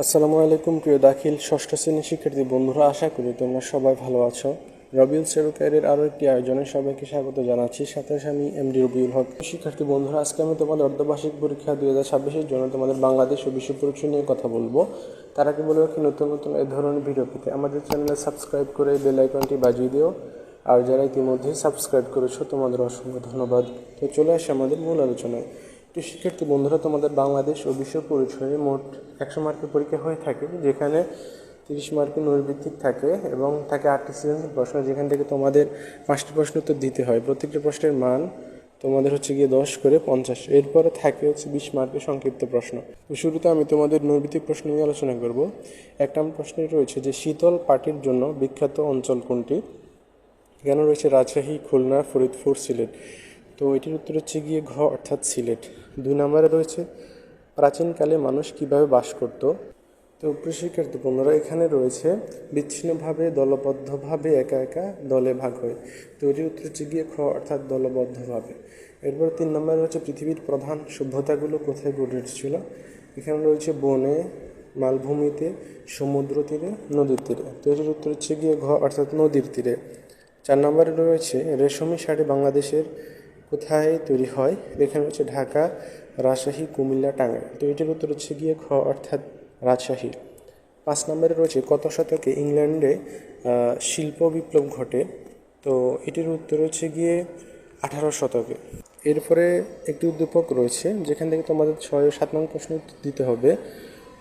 আসসালামু আলাইকুম প্রিয় দাখিল ষষ্ঠ শ্রেণীর শিক্ষার্থী বন্ধুরা, আশা করি তোমরা সবাই ভালো আছো। রবিউল সেরুকারের আরও একটি আয়োজনে সবাইকে স্বাগত জানাচ্ছি। সাথে আমি এমডি রবিউল হক। শিক্ষার্থী বন্ধুরা, আজকে আমি তোমাদের অর্ধবার্ষিক পরীক্ষা 2026-এর জন্য তোমাদের বাংলাদেশ ও বিশ্ব পরীক্ষা নিয়ে কথা বলবো। তার আগে বলবো কি, নতুন নতুন এই ধরনের ভিডিও পেতে আমাদের চ্যানেলে সাবস্ক্রাইব করে বেল আইকনটি বাজিয়ে দিও। আর যারা ইতিমধ্যেই সাবস্ক্রাইব করেছো তোমাদের অসংখ্য ধন্যবাদ। তো চলে আসে আমাদের মূল আলোচনায়। তো শিক্ষার্থী বন্ধুরা, তোমাদের বাংলাদেশ ও বিশ্ব পরিচয়ে মোট 100 মার্কের পরীক্ষা হয়ে থাকে, যেখানে 30 মার্কের নৈর্ভিত্তিক থাকে এবং থাকে 8টি সৃজনশীল প্রশ্ন, যেখান থেকে তোমাদের 5টি প্রশ্ন উত্তর দিতে হয়। প্রত্যেকটি প্রশ্নের মান তোমাদের গিয়ে 10 করে 50। এরপরে থাকে 20 মার্কের সংক্ষিপ্ত প্রশ্ন। তো শুরুতে আমি তোমাদের নৈর্ভিত্তিক প্রশ্ন নিয়ে আলোচনা করব। 1 নম্বর প্রশ্নে রয়েছে যে শীতল পাটির জন্য বিখ্যাত অঞ্চল কোনটি? এখানে রয়েছে রাজশাহী, খুলনা, ফরিদপুর, সিলেট। তো এটির উত্তর গিয়ে ঘ অর্থাৎ সিলেট। 2 নম্বরে রয়েছে প্রাচীনকালে মানুষ কিভাবে বাস করত? তো প্রিয় শিক্ষার্থী বন্ধুরা, এখানে রয়েছে বিচ্ছিন্নভাবে, দলবদ্ধভাবে, একা একা, দলে ভাগ হয়ে। তো এটির উত্তর গিয়ে খ অর্থাৎ দলবদ্ধভাবে। এরপর 3 নম্বরে রয়েছে পৃথিবীর প্রধান সভ্যতাগুলো কোথায় গড়ে উঠেছিল? এখানে রয়েছে বনে, মালভূমিতে, সমুদ্র তীরে, নদীর তীরে। তো এটির উত্তর গিয়ে ঘ অর্থাৎ নদীর তীরে। 4 নম্বরে রয়েছে রেশমি শাড়ি বাংলাদেশের কোথায় তৈরি হয়? এখানে রয়েছে ঢাকা, রাজশাহী, কুমিল্লা, টাঙ্গাইল। তো এটির উত্তর গিয়ে খ অর্থাৎ রাজশাহী। 5 নম্বরে রয়েছে কত শতকে ইংল্যান্ডে শিল্প বিপ্লব ঘটে? তো এটির উত্তর গিয়ে 18 শতকে। এরপরে একটি উদ্দীপক রয়েছে, যেখান থেকে তোমাদের 6 ও 7 নং প্রশ্ন উত্তর দিতে হবে।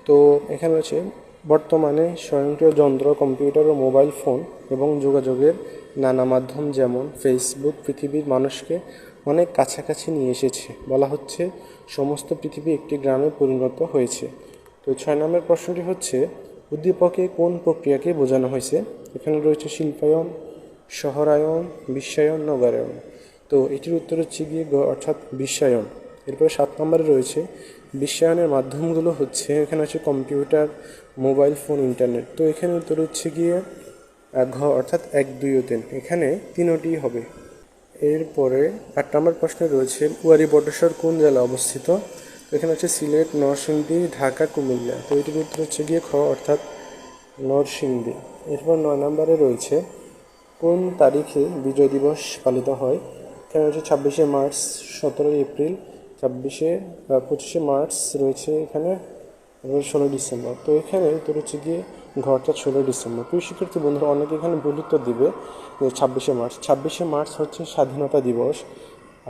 তো এখানে রয়েছে বর্তমানে স্বয়ংক্রিয় যন্ত্র, কম্পিউটার ও মোবাইল ফোন এবং যোগাযোগের নানা মাধ্যম যেমন ফেসবুক পৃথিবীর মানুষকে অনেক কাছাকাছি নিয়ে এসেছে। বলা হচ্ছে সমস্ত পৃথিবী একটি গ্রামে পরিণত হয়েছে। তো 6 নম্বর প্রশ্নটি হচ্ছে উদ্দীপকে কোন প্রক্রিয়াকে বোঝানো হয়েছে? এখানে রয়েছে শিল্পায়ন, শহরায়ন, বিশ্বায়ন, নগরায়ন। তো এটির উত্তর গিয়ে গ অর্থাৎ বিশ্বায়ন। এরপরে 7 নম্বরে রয়েছে বিশ্বায়নের মাধ্যমগুলো এখানে হচ্ছে কম্পিউটার, মোবাইল ফোন, ইন্টারনেট। তো এখানে উত্তর গিয়ে ঘ অর্থাৎ 1, 2 ও 3। এখানে তিনোটি হবে। এরপরে 8 নম্বর প্রশ্নে রয়েছে ওয়ারী বটেশ্বর কোন জেলায় অবস্থিত? তো এখানে হচ্ছে সিলেট, নরসিংদী, ঢাকা, কুমিল্লা। তো এটির উত্তর গিয়ে খ অর্থাৎ নরসিংদী। এরপর 9 নম্বরে রয়েছে কোন তারিখে বিজয় দিবস পালিত হয়? এখানে রয়েছে 26শে মার্চ, 17ই এপ্রিল, 25শে মার্চ রয়েছে এখানে, 16 ডিসেম্বর। তো এখানে উত্তর গিয়ে ঘ অর্থাৎ 16 ডিসেম্বর। প্রিয় শিক্ষার্থী বন্ধুরা, অনেকে এখানে ভুল উত্তর দিবে যে 26শে মার্চ। 26শে মার্চ হচ্ছে স্বাধীনতা দিবস,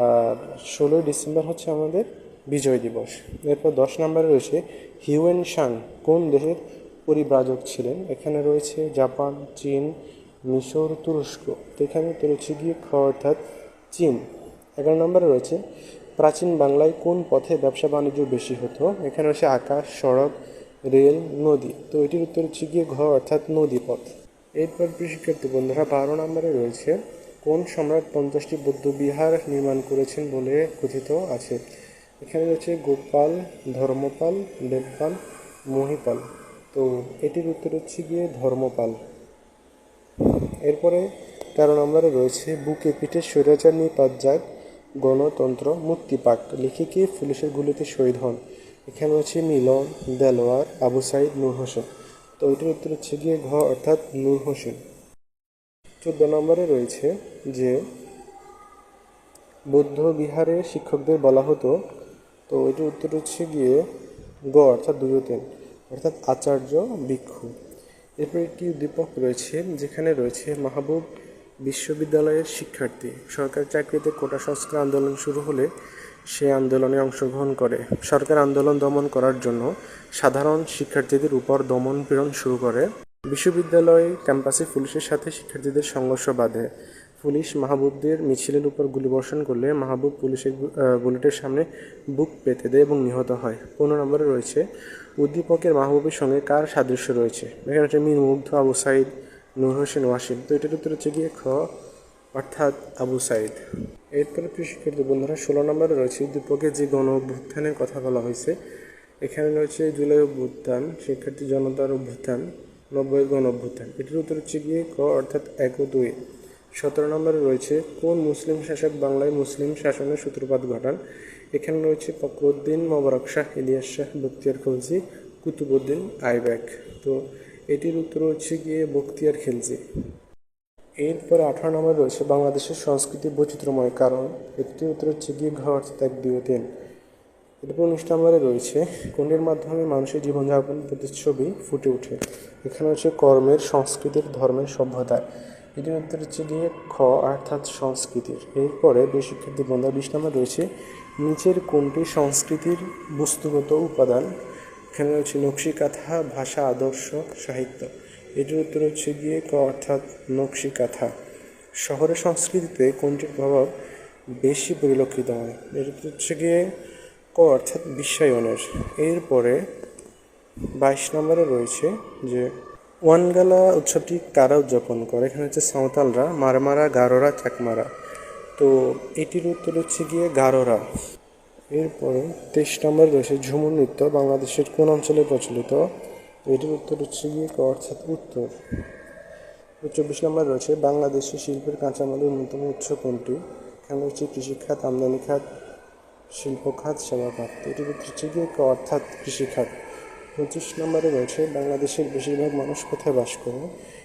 আর 16 ডিসেম্বর হচ্ছে আমাদের বিজয় দিবস। এরপর 10 নম্বরে রয়েছে হিউয়েন সাং কোন দেশের পরিব্রাজক ছিলেন? এখানে রয়েছে জাপান, চীন, মিশর, তুরস্ক। তো এখানে উত্তর গিয়ে খ অর্থাৎ চীন। 11 নম্বরে রয়েছে প্রাচীন বাংলায় কোন পথে ব্যবসা বাণিজ্য বেশি হতো? এখানে রয়েছে আকাশ, সড়ক, রেল, নদী। তো এটির উত্তর গিয়ে ঘ অর্থাৎ নদী পথ। এরপর শিক্ষার্থী বন্ধুরা 12 নম্বরে রয়েছে কোন সম্রাট 50টি বৌদ্ধবিহার নির্মাণ করেছেন বলে কথিত আছে? এখানে রয়েছে গোপাল, ধর্মপাল, দেবপাল, মহিপাল। তো এটির উত্তর গিয়ে ধর্মপাল। এরপরে 13 নম্বরে রয়েছে বুকে পিঠে স্বৈরাচার নিপাত যাক, গণতন্ত্র মুক্তি পাক, লিখে কে পুলিশের গুলিতে শহীদ হন? এখানে রয়েছে মিলন, দেলোয়ার, আবু সাইদ, নূর হোসেন। তো এটির উত্তর গিয়ে ঘ অর্থাৎ নূর হোসেন। 14 নম্বরে রয়েছে যে বৌদ্ধ বিহারের শিক্ষকদের বলা হতো। তো এটির উত্তর গিয়ে গ অর্থাৎ 2 ও 3, অর্থাৎ আচার্য, ভিক্ষু। এরপর একটি উদ্দীপক রয়েছে, যেখানে রয়েছে মাহবুব বিশ্ববিদ্যালয়ের শিক্ষার্থী সরকারি চাকরিতে কোটা সংস্কার আন্দোলন শুরু হলে সে আন্দোলনে অংশগ্রহণ করে। সরকার আন্দোলন দমন করার জন্য সাধারণ শিক্ষার্থীদের উপর দমন পীড়ন শুরু করে। বিশ্ববিদ্যালয় ক্যাম্পাসে পুলিশের সাথে শিক্ষার্থীদের সংঘর্ষ বাধে। পুলিশ মাহবুবদের মিছিলের উপর গুলিবর্ষণ করলে মাহবুব পুলিশের বুলেটের সামনে বুক পেতে দেয় এবং নিহত হয়। 15 নম্বরে রয়েছে উদ্দীপকের মাহবুবের সঙ্গে কার সাদৃশ্য রয়েছে? এখানে হচ্ছে মীর মুগ্ধ, আবু সাইদ, নূর হোসেন, ওয়াসিম। তো এটার উত্তর গিয়ে খ অর্থাৎ আবু সাইদ। এরপরে প্রিয় শিক্ষার্থী বন্ধুরা 16 নম্বরে রয়েছে উদ্দীপকে যে গণ অভ্যুত্থানের কথা বলা হয়েছে। এখানে রয়েছে জুলাই অভ্যুত্থান, শিক্ষার্থী জনতার অভ্যুত্থান, 90 গণ অভ্যুত্থান। এটির উত্তর গিয়ে ক অর্থাৎ 1 ও 2। 17 নম্বরে রয়েছে কোন মুসলিম শাসক বাংলায় মুসলিম শাসনের সূত্রপাত ঘটান? এখানে রয়েছে ফখরুদ্দিন, মোবারক শাহ, ইলিয়াস শাহ, বখতিয়ার খলজি, কুতুবউদ্দিন আইব্যাক। তো এটির উত্তর হচ্ছে গিয়ে বখতিয়ার খিলজি। এরপরে 18 নম্বরে রয়েছে বাংলাদেশের সংস্কৃতি বৈচিত্র্যময় কারণ। এটির উত্তর হচ্ছে গিয়ে ঘ অর্থাৎ 1, 2 ও 3। এরপর 19 নম্বরে রয়েছে কোনটির মাধ্যমে মানুষের জীবনযাপন প্রতিচ্ছবি ফুটে ওঠে। এখানে হচ্ছে কর্মের, সংস্কৃতির, ধর্মের, সভ্যতায়। এটির উত্তর হচ্ছে গিয়ে খ অর্থাৎ সংস্কৃতির। এরপরে শিক্ষার্থী বন্ধুরা 20 নম্বর রয়েছে নিচের কোনটি সংস্কৃতির বস্তুগত উপাদান। এখানে রয়েছে নকশিকাঁথা, ভাষা, আদর্শ, সাহিত্য। এটির উত্তর হচ্ছে গিয়ে ক অর্থাৎ নকশিকাঁথা। শহরের সংস্কৃতিতে কোনটির প্রভাব বেশি পরিলক্ষিত হয়। এটি হচ্ছে গিয়ে ক অর্থাৎ বিশ্বায়নের। এরপরে 22 নম্বরে রয়েছে যে ওয়ানগালা উৎসবটি কারা উদযাপন করে। এখানে হচ্ছে সাঁওতালরা, মারমারা, গারোরা, চাকমারা। তো এটির উত্তর হচ্ছে গিয়ে গারোরা। এরপরে 23 নম্বরে রয়েছে ঝুমুর নৃত্য বাংলাদেশের কোন অঞ্চলে প্রচলিত। এটির উত্তর হচ্ছে গিয়ে ক অর্থাৎ উত্তর। 24 নম্বর রয়েছে বাংলাদেশের শিল্পের কাঁচামালের অন্যতম উৎস কোনটি। এখানে রয়েছে কৃষিখাত, আমদানি খাত, শিল্প খাত, সেবা খাত। এটির উত্তর হচ্ছে গিয়ে ক অর্থাৎ কৃষিখাত। 25 নম্বরে রয়েছে বাংলাদেশের বেশিরভাগ মানুষ কোথায় বাস করে।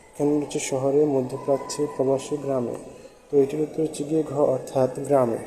এখানে রয়েছে শহরে, মধ্যপ্রাচ্যে, প্রবাসী, গ্রামে। তো এটির উত্তর হচ্ছে গিয়ে ঘ অর্থাৎ গ্রামে।